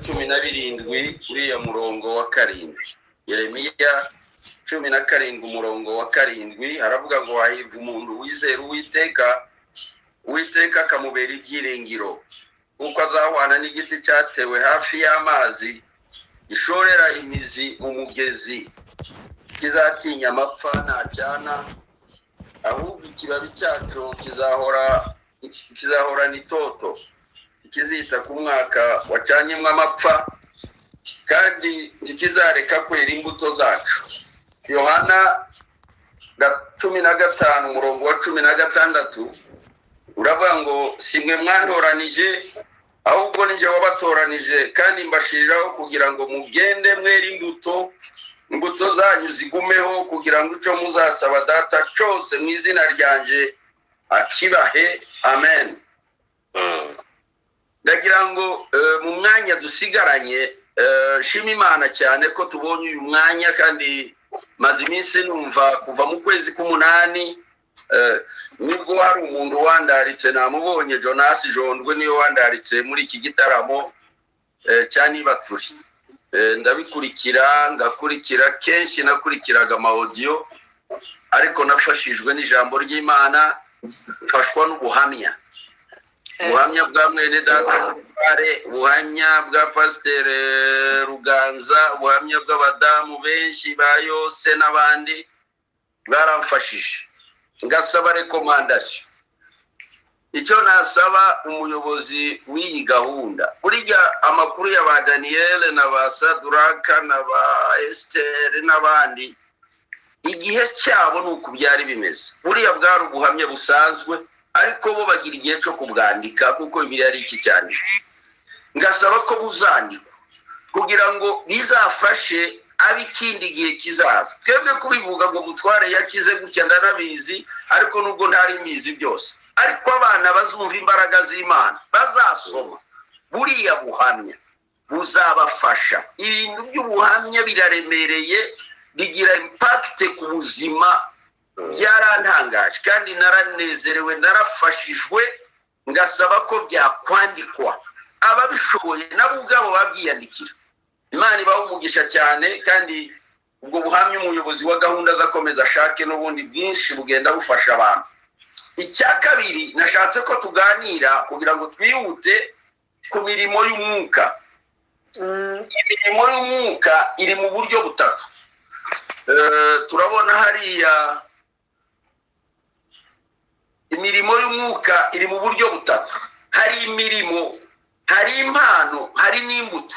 17 uriya murongo wa 7. Yeremiya 17 umurongo wa 7 haravuga ngo hahirwa umuntu wizera Uwiteka akamubera ibyiringiro, kuko azahwana n'igiti cyatewe hafi y'amazi, gishorera imizi mu mugezi, kizatinya amapfa ntacyana, ahubwo ikibabi cyacu kizahorana itoto, kizita ku mwaka wacanyemo amapfa, kandi ntikizareka kwera imbuto zacu. Yohana 15 umurongo wa 16 uravuga ngo simwe mwantoranije, ahubwo ninjye wabatoranije, kandi mbashiriraho kugira ngo mugende mwera imbuto zanyu zigumeho, kugira ngo icyo muzasaba data cyose mu izina ryanje akibahe. Amen. Ndagira ngo mu mwanya dusigaranye shima Imana cyane ko tubonye uyu mwanya, kandi maze iminsi numva kuva mu kwezi k'umunani nibwo hari umuntu wandaritse, namubonye Jonas Jondwe niyo wandaritse muri iki gitaramo cyanibaturi. Ngakurikira kenshi, nakurikiraga audio, ariko nafashijwe n'ijambo ry'Imana, mfashwa n'ubuhamya bwa mwene data, ubuhamya bwa Pasteur Ruganza, ubuhamya bw'abadamu benshi ba Yose n'abandi baramfashije. Ngasaba recommandation. Icyo nasaba umuyobozi w'iyi gahunda, burya amakuru ya ba Daniel na ba Saduraka na ba Esther n'abandi, igihe cyabo nuko byari bimeze. Buriya bwari ubuhamya busanzwe, ariko bo bagira igihe cyo kubwandika, kuko ibiri ari iki cyane. Ngasaba ko buzandikwa kugira ngo bizafashe abikindi gihe kizaza. Twebwe kubivuga ngo Butware yakize gutya ndanabizi, ariko nubwo ntari mbizi byose, ariko abana bazumva imbaraga z'Imana, bazasoma buriya buhamya, buzabafasha. Ibintu by'ubuhamya biraremereye, bigira impact ku buzima. Byarantangaje kandi naranezerewe, narafashijwe. Ngasaba ko byakwandikwa, ababishoboye nabo ubwabo babyiyandikira. Imana ibaho umugisha cyane, kandi ubwo buhamya umuyobozi wa gahunda azakomeza ashake n'ubundi bwinshi bugenda bufasha abantu. Icya kabiri, nashatse ko tuganira kugira ngo twihute ku mirimo y'umwuka. Imirimo y'umwuka iri mu buryo butatu. Turabona hariya imirimo y'umwuka iri mu buryo butatu. Hari imirimo, hari impano, hari n'imbuto.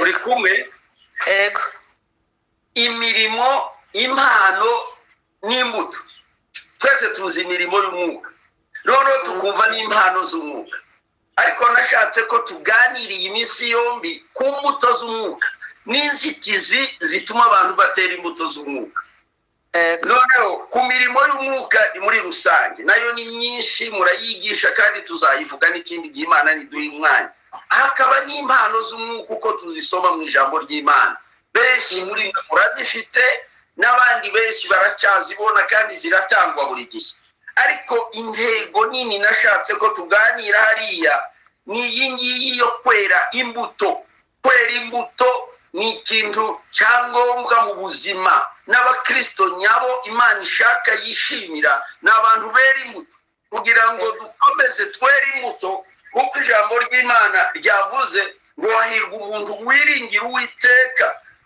Uri kumwe? Ego. Imirimo, impano n'imbuto. Twese tuzi imirimo y'umwuka, noneho tukumva n'impano z'umwuka. Ariko nashatse ko tuganiriye iminsi yombi ku mbuto z'umwuka n'inzitizi zituma abantu batera imbuto z'umwuka. Noneho ku mirimo y'umwuka muri rusange nayo ni myinshi, murayigisha kandi tuzayivuga n'ikindi gihe Imana niduha umwanya. Hakaba n'impano z'umwuka uko tuzisoma mu ijambo ry'Imana. Benshi muri mwe murazifite, n'abandi benshi baracyazibona, kandi ziratangwa buri gihe. Ariko intego nini nashatse ko tuganira hariya ni iyi ngiyi yo kwera imbuto. Kwera imbuto ni ikintu cyangombwa mu buzima, n'abakristo nyabo Imana ishaka yishimira n'abantu bera imbuto, kugira ngo dukomeze twere imbuto, kuko ijambo ry'Imana ryavuze ngo hahirwa umuntu wiringira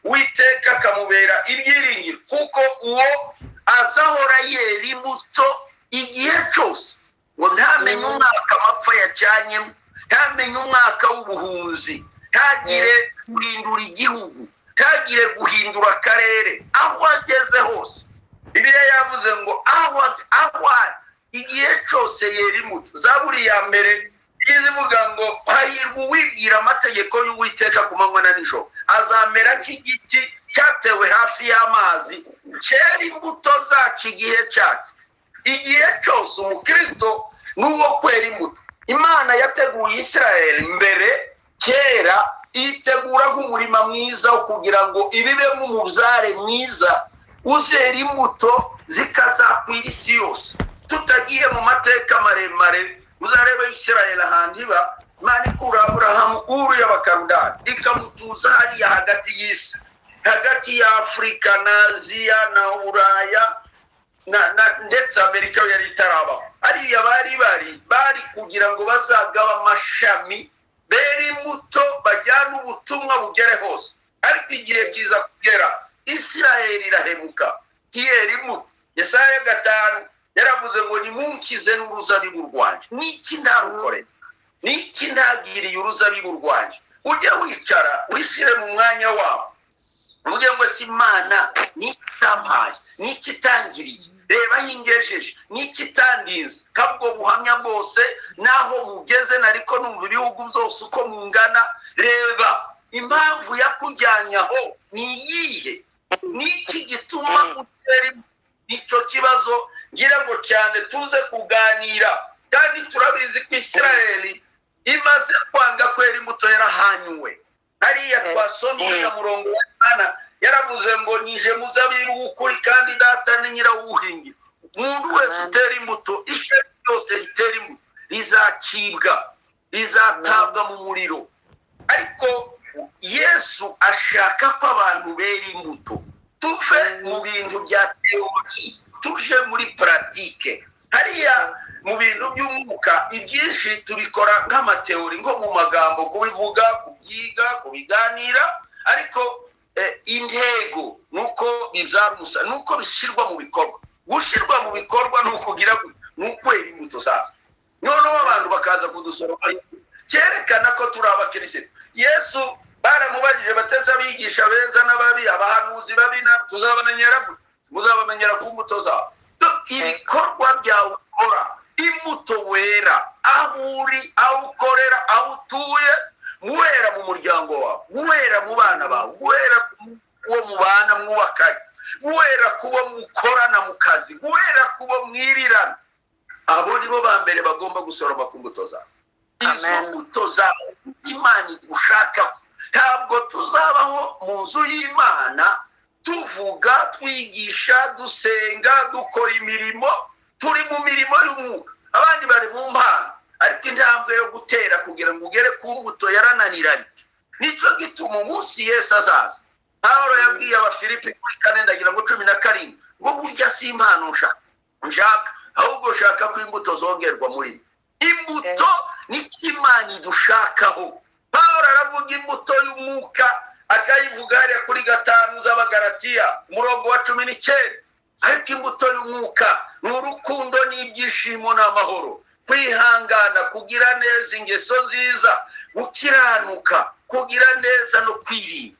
Uwiteka akamubera ibyiringiro, kuko uwo azahora yera imbuto igihe cyose. Ngo ntamenye umwaka amapfa yacanyemo, ntamenye umwaka w'ubuhunzi, ntagire guhindura igihugu, ntagire guhindura akarere, aho ageze hose. Bibiliya yavuze ngo aho igihe cyose yera imbuto. Zaburi ya mbere ivuga ngo hahirwa uwibwira amategeko y'Uwiteka ku manywa na nijoro, azamera nk'igiti cyatewe hafi y'amazi, cyera imbuto zacu igihe cyacu. Igihe cyose umukristo n'uwo kwera imbuto. Imana yateguye Isirayeli mbere kera, itegura nk'umurima mwiza kugira ngo ibibemo umubyare mwiza uzera imbuto zikazakwira isi yose. Tutagiye mu mateka maremare, uzarebe Isirayeli ahantu iba, Imana ikura Aburahamu uru y'abakarudani ikamutuza hariya hagati y'isi, hagati ya Afurika na Aziya na Buraya ndetse Amerika yari itarabaho. Hariya bari kugira ngo bazagaba amashami bera imbuto bajyana ubutumwa bugere hose. Ariko igihe kiza kugera Isirayeli irahemuka ntiyera imbuto. Yesaya 5 yaravuze ngo nimunkize n'uruzabibu rwanje. Niki ndarukore? Niki ndagiriye uruzabibu rwanje? Ujya wicara wishyire mu mwanya wawe uvuge ngo si Imana nitampaye, nikitangiriye, reba hingejeje, nikitandinze. Kabwo buhamya bwose naho mugeze nariko numva ibihugu byose uko mungana, reba impamvu yakujyanyaho ni iyihe? Niki gituma utera? Nico kibazo ngira ngo cyane tuze kuganira. Kandi turabizi ko Isirayeli imaze kwanga kwera imbuto yarahanyuwe. Hariya twasomye murongo wa 8 yaravuze ngo nije muzabiru w'ukuri kandi data ni nyirawuhingi. Umuntu wese utera imbuto, ishuri ryose ritera imbuto rizacibwa, rizatabwa mu muriro. Ariko Yesu ashaka ko abantu bera imbuto. Tuve mu bintu bya teori tuje muri pratique. Hariya mu bintu by'umwuka ibyinshi tubikora nk'amateori, ngo mu magambo kubivuga, kubyiga, kubiganira, ariko intego nuko bizarusa, nuko bishirwa mu bikorwa. Gushirwa mu bikorwa nukugira nukwera imbuto sasa. Noneho abantu bakaza kudusoroma cyerekana ko turi abakirisitu. Yesu baramubajije bateza abigisha beza n'ababi, abahanuzi babi, muzabamenyera ku mbuto zabo. Ibikorwa byawe ukora, imbuto wera, aho uri, aho ukorera, aho utuye, guhera mu muryango wawe, guhera mu bana bawe, guhera kuwo mubana mwubakanye, guhera kubo mukorana mu kazi, guhera kubo mwirirana. Abo nibo ba mbere bagomba gusoroma ku mbuto zawe. Izo mbuto zawe Imana igushaka. Ntabwo tuzabaho mu nzu y'Imana tuvuga, twigisha, dusenga, dukora imirimo, turi mu mirimo y'umwuka. Abandi bari mu mpano, ariko intambwe yo gutera kugira ngo ugere ku mbuto yarananiranye. Nicyo gituma umunsi Yesu azaza, Pawulo yabwiye Abafilipi 4:17 ngo burya si impano nshaka, ahubwo shaka ko imbuto zongerwa muri. Imbuto ni Imana idushakaho. Pawulo aravuga imbuto y'umwuka akayivuga hariya kuri 5 z'Abagalatiya umurongo wa 19. Ariko imbuto y'umwuka ni urukundo n'ibyishimo n'amahoro, kwihangana, kugira neza, ingeso nziza, gukiranuka, kugira neza no kwirinda.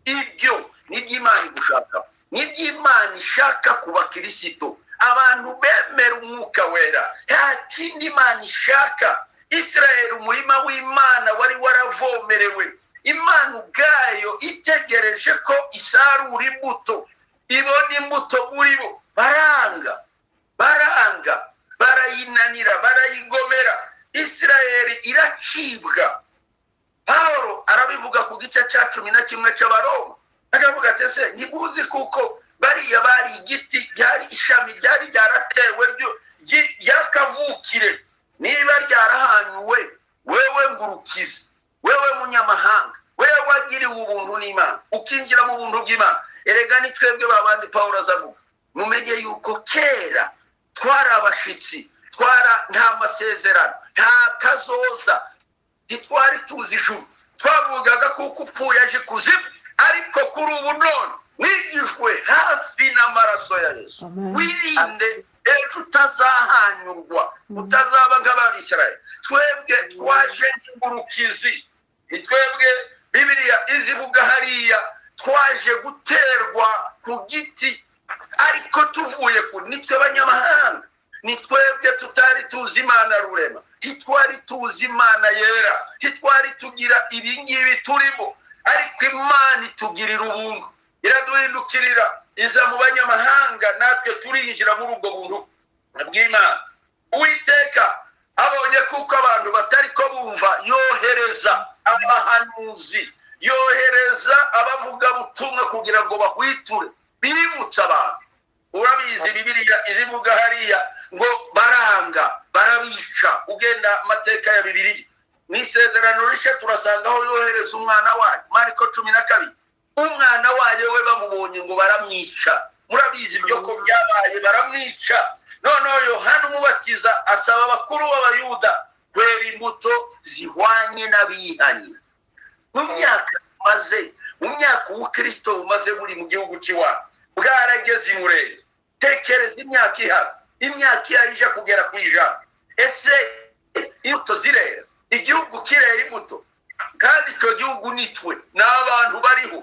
Ibyo ni by'Imana igushaka, ni by'Imana ishaka ku bakristo, abantu bemera umwuka wera. Nta kindi Imana ishaka. Isirayeli umurima w'Imana wari waravomerewe. Imana ubwayo itegereje ko isarura imbuto, ibona imbuto muri bo, baranga, barayinanira, barayigomera. Isirayeli iracibwa. Pawulo arabivuga ku gice cya 11 cy'Abaroma, akavuga ati se ntibuzi kuko bariya bari igiti, byari ishami, byari byaratewe ryakavukire, niba ryarahanyuwe, wewe ngurukizi, wewe munyamahanga, wewe wagiriwe ubuntu n'Imana, ukinjira mu buntu bw'Imana. Erega ni twebwe babandi Pawulo azavuga, mumenye yuko kera twari abashitsi, nta masezerano, nta kazoza, ntitwari tuzi ijuru, twavugaga kuko upfuye aje kuzimu. Ariko kuri ubu none wigishwe hafi n'amaraso ya Yesu. Wirinde ejo utazahanyurwa, utazaba nk'Abisirayeli. Twebwe twaje nk'ingurukizi, ni twebwe Bibiliya izivuga hariya, twaje guterwa ku giti, ariko tuvuye kuri, nitwe abanyamahanga, ni twebwe tutari tuzi Imana rurema, ntitwari tuzi Imana yera, ntitwari tugira ibingibi turimo. Ariko Imana itugirira ubuntu, iraduhindukirira, iza mu banyamahanga, natwe turinjira muri ubwo buntu bw'Imana. Uwiteka abonye kuko abantu batari ko bumva, yohereza abahanuzi, yohereza abavuga butumwa kugira ngo bahwiture, bibutsa abantu. Urabizi Bibiliya izivuga hariya ngo baranga. barabanga barabica. Ugenda amateka ya Bibiliya mu Isezerano Rishya turasanga aho yohereza umwana wayo, Mariko 12, umwana wayo we bamubonye ngo baramwica. Murabizi ibyo ko byabaye, baramwica. Noneho Yohana Umubatiza asaba abakuru b'Abayuda kwera imbuto zihwanye n'abihanye. Mu myaka ubukristo bumaze buri mu gihugu cy'iwacu bwarageze imurenge. Tekereza imyaka ihari, imyaka ihari ije kugera ku ijana. Ese imbuto zirera, igihugu kirera imbuto, kandi icyo gihugu nitwe n'abantu bariho,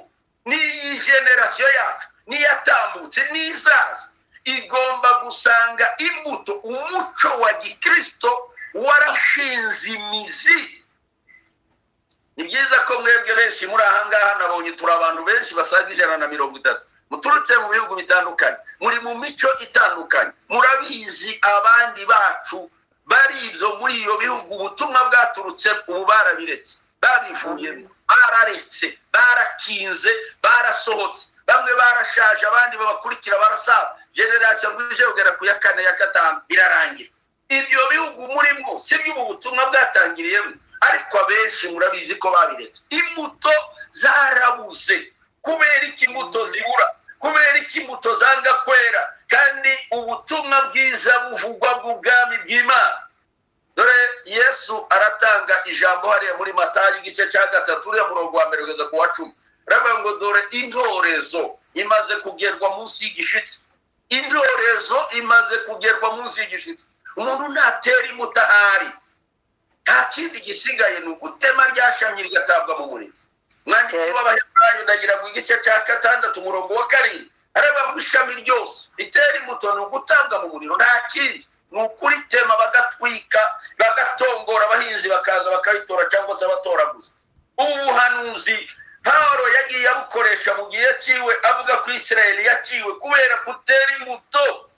n'iyi generasiyo yacu niyatambutse n'izaza igomba gusanga imbuto, umuco wa gikristo warashinze imizi. Ni byiza ko mwebwe benshi muri ahangaha nabonye turi abantu benshi basaga 130 muturutse mu bihugu bitandukanye, muri mu mico itandukanye. Murabizi abandi bacu bari ibyo muri iyo bihugu ubutumwa bwaturutse ubu barabiretse, babivuyemo, bararetse, barakinze, barasohotse. Bamwe barashaje, abandi babakurikira barasaza. Generasiyo rwije kugera ku ya 4 ya 5 birarangira. Ibyo bihugu murimo si byo ubutumwa bwatangiriyemo, ariko abenshi murabizi ko babiretse. Imbuto zarabuze. Kubera iki imbuto zibura? Kubera iki imbuto zanga kwera? Kandi ubutumwa bwiza buvugwa bw'ubwami bw'Imana. Dore Yesu aratanga ijambo hariya muri Matayo igice cya 3 uriya murongo wa 1 kugeza ku wa 10. Aravuga ngo dore intorezo imaze kugerwa munsi y'igishitsi. Intorezo imaze kugerwa munsi y'igishitsi. Umuntu ntatera imbuto ahari, nta kindi gisigaye ni ugutema ryashamye rigatabwa mu muriro. Mwanditsi w'Abaheburayo ndagira mu gice cya 6 umurongo wa 7 aravuga ngo ishami ryose ritera imbuto ni ugutabwa mu muriro, nta kindi. Ni ukuritema bagatwika, bagatongora, abahinzi bakaza bakabitora cyangwa se abatoraguza. Ubu buhanuzi Pawulo yagiye abukoresha mu gihe cyiwe, avuga ko Isirayeli yaciwe kubera gutera imbuto.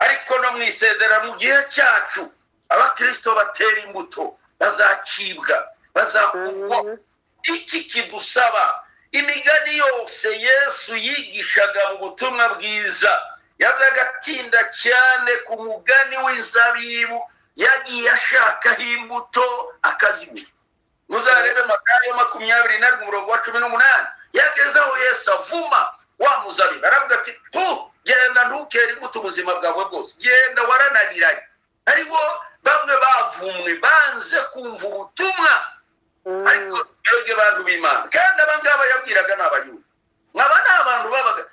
Ariko no mu Isezerano mu gihe cyacu abakristo batera imbuto bazacibwa, bazakugwa. Iki kidusaba imigani yose Yesu yigishaga mu butumwa bwiza yazaga atinda cyane ku mugani w'inzabibu, yagiye ashakaho imbuto akazibura. Muzarebe Matayo 21 umurongo wa 18, yagezeho Yesu avuma wa muzabibu, aravuga ati genda ntukere imbuto ubuzima bwawe bwose, genda warananiranye. Hariho bamwe bavumwe banze kumva ubutumwa. Ariko twebwe bantu b'Imana, kandi abangaba yabwiraga n'Abayuda, nkaba n'abantu babaga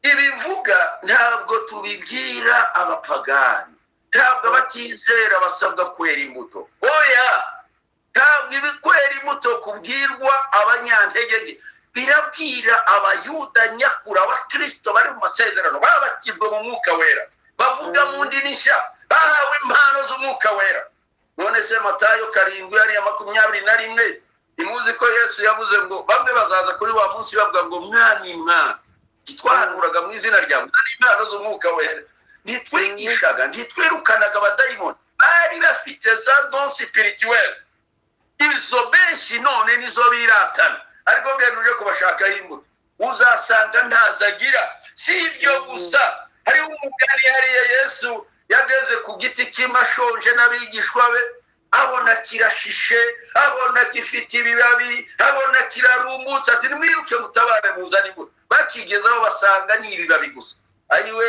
ibivuga ntabwo tubibwira abapagani, ntabwo abatizera basabwa kwera imbuto. Oya, ntabwo ibikwera imbuto kubwirwa abanyantege, birabwira Abayuda nyakuri, abakristo bari mu masezerano, babatizwe mu mwuka wera, bavuga mu ndimi nshya, bahawe impano z'umwuka wera. None se Matayo 7:21 imuzi ko Yesu yavuze ngo bamwe bazaza kuri wa munsi bavuga ngo mwami mwana twahanuraga mu izina ryawe, ari impano z'umwuka wera, ntitwigishaga, ntitwirukanaga abadayimoni, bari bafite za dons spirituel. Izo benshi none nizo biratana, ariko bwenge kubashakaho imbuto uzasanga ntazagira. Si ibyo gusa, hari umugani hariya Yesu yageze ku giti cy'amashonje n'abigishwa be, abona kirashishe, abona gifite ibibabi, abona kirarumbutse, ati nimwiruke mutabare muzane imbuto. Bakigezaho basanga ni ibibabi gusa. Ayiwe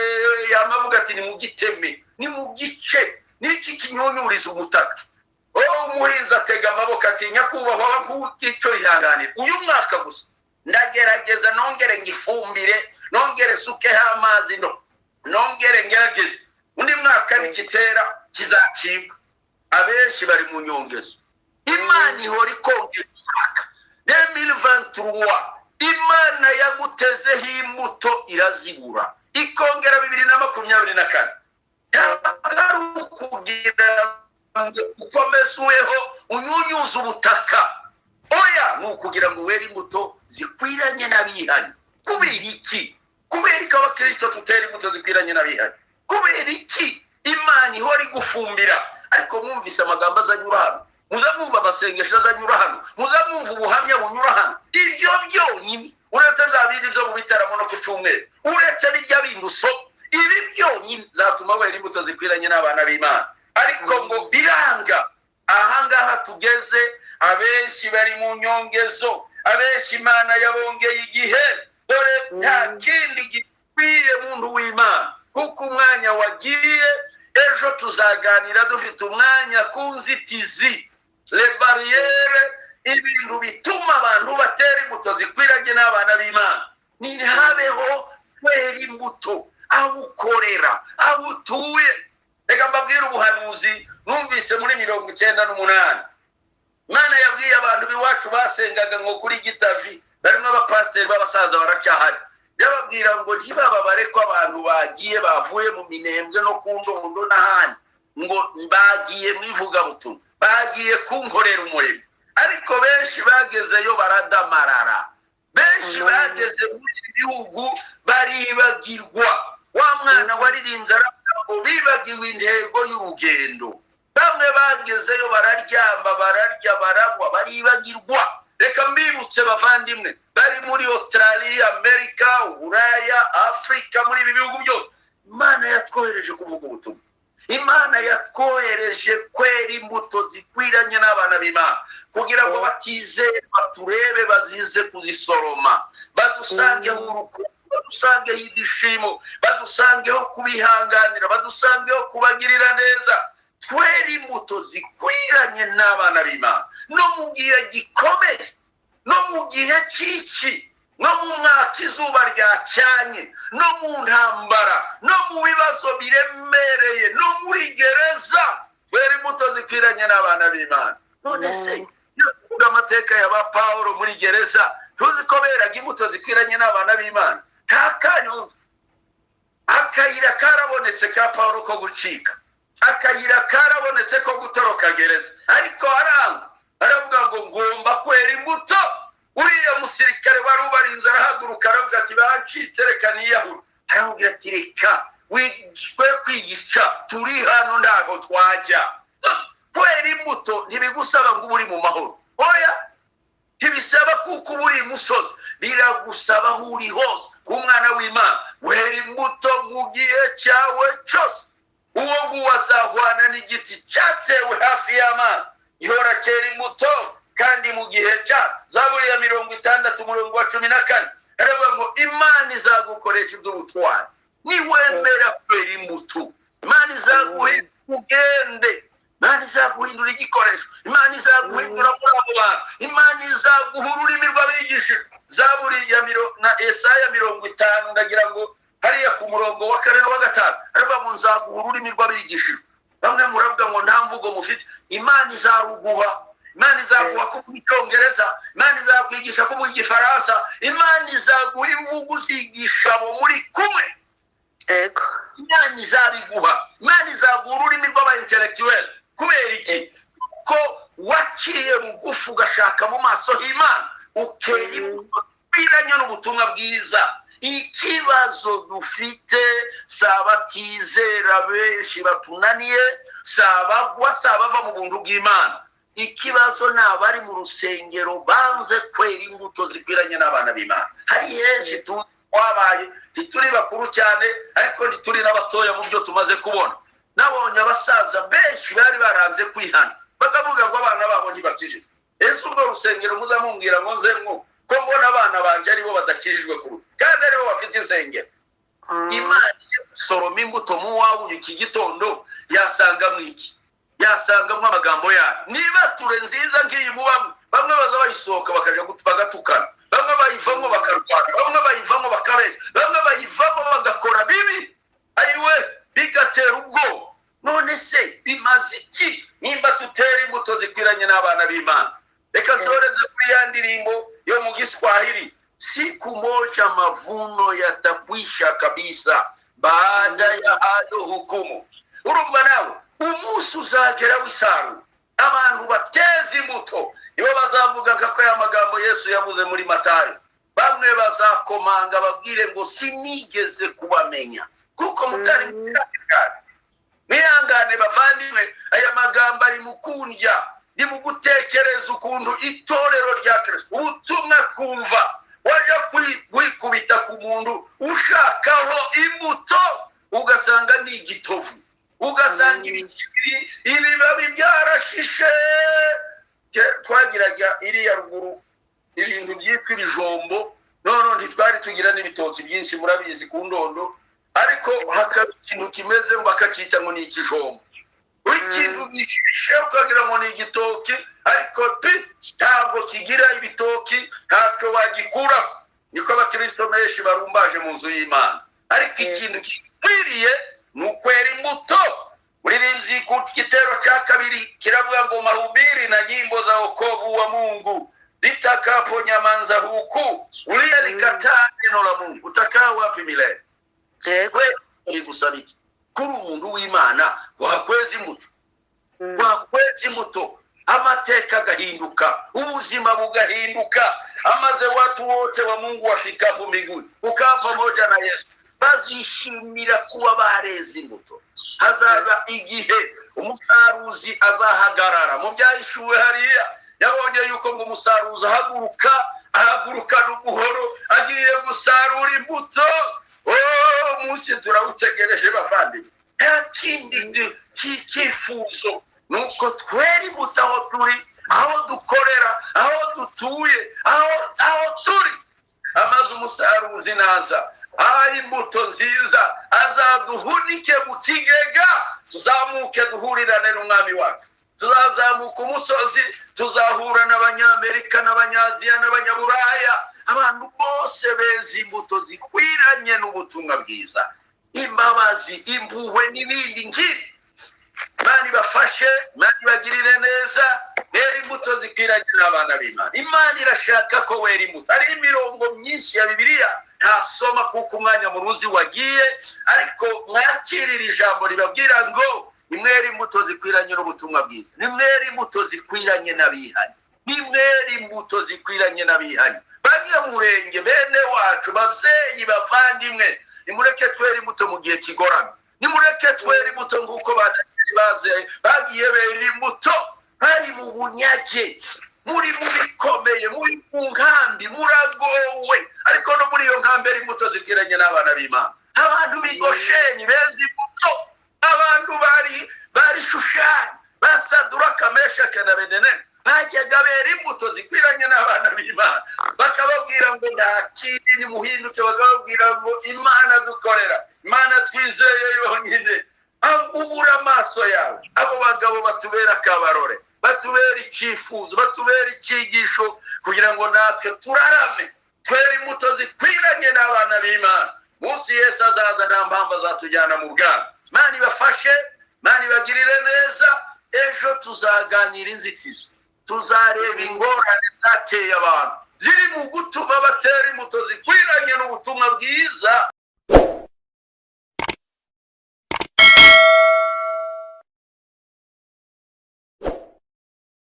yamavuga ati nimugiteme, nimugice, niki kinyunyuriza umutaka. Umuhinzi atega amaboko ati nyakubahwa nk'icyo yihanganira, uyu mwaka gusa ndagerageza nongere ngifumbire, nongere sukeho amazi, nongere ngerageze, undi mwaka nikitera kizacibwa. Abenshi bari mu nyongezo. Imana ihora ikongera umwaka 2023, Imana yagutezeho imbuto irazibura, ikongera 2024. Ntabwo ukugira ukomezuweho unyunyuza ubutaka. Oya, ni ukugira ngo were imbuto zikwiranye n'abihanye. Kubera iki? Kubera ko abakristo tutera imbuto zikwiranye n'abihanye. Kubera iki? Imana ihora igufumbira. Ariko mwumvise amagambo azanyura hano, muzamwumva amasengesho azanyura hano, muzamwumva ubuhamya bunyura hano. Ibyo byonyine, uretse zabindi byo mu bitaramo no ku cyumweru, uretse bijya binduso, ibi byonyine zatuma wera imbuto zikwiranye n'abana b'Imana. ariko ngo biranga. Ahangaha tugeze abenshi bari mu nyongezo, abenshi Imana yabongeye igihe. Dore nta kindi gikwiye muntu w'Imana kuko umwanya wagiye. Ejo tuzaganira dufite umwanya ku nzitizi, le barriere, ibintu bituma abantu batera imbuto zikwiranye n'abana b'Imana. Ntihabeho kwera imbuto aho ukorera, aho utuye. Reka mbabwire ubuhanuzi numvise muri 98. Imana yabwiye abantu b'iwacu basengaga ngo kuri Gitavi, barimo abapasiteri b'abasaza baracyahari, yababwira ngo ntibababare ko abantu bagiye bavuye mu Minembwe no ku Ndondo n'ahandi, ngo bagiye mu ivugabutumwa, bagiye kunkorera umurimo. Ariko benshi bagezeyo baradamarara, benshi bageze muri bihugu baribagirwa. Wa mwana waririmbye aravuga ngo bibagiwe intego y'urugendo. Bamwe bagezeyo bararyamba, bararya, baragwa, baribagirwa. Reka mbibutse bavandimwe bari muri Australia, Amerika, Uburaya, Afrika, muri ibi bihugu byose, Imana yatwohereje kuvuga ubutumwa. Imana yatwohereje kwera imbuto zikwiranye n'abana b'Imana, kugira ngo batizere baturebe bazize kuzisoroma, badusangeho urukundo, badusangeho ibyishimo, badusangeho kubihanganira, badusangeho kubagirira neza. Twera imbuto zikwiranye n'abana b'Imana no mu gihe gikomeye, no mu gihe cy'iki, no mu mwaka izuba ryacanye, no mu ntambara, no mu bibazo biremereye, no muri gereza. Twera imbuto zikwiranye n'abana b'Imana. None se iyo tuvuga amateka ya ba Pawulo muri gereza, tuzi ko beraga imbuto zikwiranye n'abana b'Imana. Kakanyumva akayira karabonetse ka Pawulo ko gucika, akayira karabonetse ko gutoroka gereza, ariko aranga aravuga ngo ngomba kwera imbuto. Uriya musirikare wari ubarinze arahaguruka aravuga ati bancitse reka niyahura. Aravuga ati reka wigwe kwiyica, turi hano ntaho twajya. Kwera imbuto ntibigusaba ngo uri mu mahoro, oya, ntibisaba kuko uri imusozi, biragusaba aho uri hose ku mwana w'Imana. Wera imbuto mu gihe cyawe cyose. Uwo nguwo azahwana n'igiti cyatewe hafi y'amazi, ihora cyera imbuto kandi mu gihe cya. Zaburi ya 60:14 aravuga ngo Imana izagukoresha iby'ubutwari niwemera kwera imbuto. Imana izaguha ugende, Imana izaguhindura igikoresho, Imana izaguhindura muri abo bantu, Imana izaguha ururimi rw'abigishijwe. Zaburi ya Yesaya 50 ndagira ngo hariya ku murongo wa 4 wa 5 aravuga ngo nzaguha ururimi rw'abigishijwe. Bamwe muravuga ngo nta mvugo mufite, Imana izaruguha. Imana izaguha kuvuga Icyongereza, Imana izakwigisha kuvuga Igifaransa, Imana izaguha imvugo uzigisha abo muri kumwe. Ego. Imana izabiguha. Imana izaguha ururimi rw'aba-intellectuel. Kubera iki? Ko waciye bugufi ugashaka mu maso h'Imana, ukera imbuto zikwiranye n'ubutumwa bwiza. Ikibazo dufite sabatizera benshi batunaniye, sabava mu buntu bw'Imana. Ikibazo nabari mu rusengero banze kwera imbuto zikwiranye n'abana b'Imana. Hari henshi twabaye, ntituri bakuru cyane ariko ntituri n'abatoya mu byo tumaze kubona. Nabonye abasaza benshi bari baranze kwihana, bakavuga ngo abana babo ntibakijijwe. Ese ubwo rusengero muzamumbwira ngo nzemwo ko mbona abana banje aribo badakijijwe kuru kandi aribo bafite insengero. Imana soroma imbuto mu wawe iki gitondo yasangamo iki, yasangamo amagambo yayo. Niba ture nziza ngiyi mu bamwe baza bayisohoka bakaja bagatukana, bamwe bayivamo bakarwana, bamwe bayivamo bakabeshya, bamwe bayivamo bagakora bibi, ariwe bigatera ubwoba. None se bimaze iki nimba tutera imbuto zikwiranye n'abana b'Imana? Reka soreze kuri ya ndirimbo yo mu Giswahili, siku moja mavuno yatakwisha kabisa baada ya hayo hukumu. Urumva nawe umunsi uzagera w'isaru, abantu bateza imbuto nibo bazavuga ko aya magambo Yesu yavuze muri Matayo. Bamwe bazakomanga babwire ngo sinigeze kubamenya kuko mutari mukirikana. Mwihangane bavandimwe, aya magambo ari mukundya, ni mu gutekereza ukuntu itorero rya Kristo ubutumwa twumva waje kwikubita ku muntu ushakaho imbuto ugasanga ni igitovu, ugasanga ibibabi byarashishe. Twagiraga iriya ruguru ibintu byitwa ibijombo, none ntitwari tugira n'ibitoki byinshi murabizi ku Ndondo, ariko hakaba ikintu kimeze ngo bakacita ngo ni ikijombo. Ikintu gishishe ukagira ngo ni igitoki, ariko ntabwo kigira ibitoki, ntacyo wagikura. Niko abakristo benshi barumbaje mu nzu y'Imana. Ariko ikintu gikwiriye ni ukwera imbuto. Muririmbyi ku gitero cya kabiri kiravuga ngo mahubiri na nyimbo za wokovu wa Mungu zitakapo nyamanza huku uliyelikataa neno la Mungu utakaa wapi milele? Kwe gusabiki kuri umuntu w'Imana wakwezi imbuto, wakwezi imbuto, amateka gahinduka, ubuzima bugahinduka, amaze watu wote wa Mungu wafika mbinguni ukaa pamoja na Yesu, bazishimira kuba bareze imbuto. Hazaza igihe umusaruzi azahagarara. Mu byahishuwe hariya yabonye yuko ngo umusaruzi ahaguruka n'ubuhoro agiye gusarura imbuto. Umunsi turawutegereje bavandimwe. Nta kindi cyifuzo nuko twera imbuto aho turi, aho dukorera, aho dutuye, aho turi. Amaze umusaruzi naza, imbuto nziza azaduhunike mu kigega, tuzamuke duhurirane n'umwami wacu. Tuzazamuka umusozi, tuzahura n'Abanyamerika n'Abanyaziya n'Abanyaburaya, abantu bose beza imbuto zikwiranye n'ubutumwa bwiza, imbabazi, impuhwe n'ibindi ngibi. Imana ibafashe, Imana ibagirire neza, bera imbuto zikwiranye n'abana b'Imana. Imana irashaka ko wera imbuto. Hari imirongo myinshi ya Bibiliya ntasoma kuko umwanya muruzi wagiye, ariko mwakirira ijambo ribabwira ngo nimwere imbuto zikwiranye n'ubutumwa bwiza, nimwere imbuto zikwiranye n'abihanye, nimwere imbuto zikwiranye n'abihanye. Banyamurenge, bene wacu, babyeyi, bavandimwe, nimureke twere imbuto mu gihe kigoramye. Nimureke twere imbuto nguko bagiye bera imbuto bari mu bunyage, muri mu bikomeye, muri mu nkambi, muragowe, ariko no muri iyo nkambi imbuto zikwiranye n'abana b'Imana. Abantu b'i Gosheni beza imbuto, abantu bari Shushani, Saduraka, Meshaki na Abedenego bajyaga bera imbuto zikwiranye n'abana b'Imana. Bakababwira ngo nta kindi, nimuhinduke. Bakababwira ngo Imana dukorera, Imana twizeye yonyine. Ubura amaso yawe, abo bagabo batubera akabarore, batubera icyifuzo, batubera icyigisho, kugira ngo natwe turarame, twere imbuto zikwiranye n'abana b'Imana. Munsi Yesu azaza nta mpamvu azatujyana mu bwami. Imana ibafashe, Imana ibagirire neza. Ejo tuzaganira inzitizi, tuzareba ingorane zateye abantu ziri mu gutuma batera imbuto zikwiranye n'ubutumwa bwiza.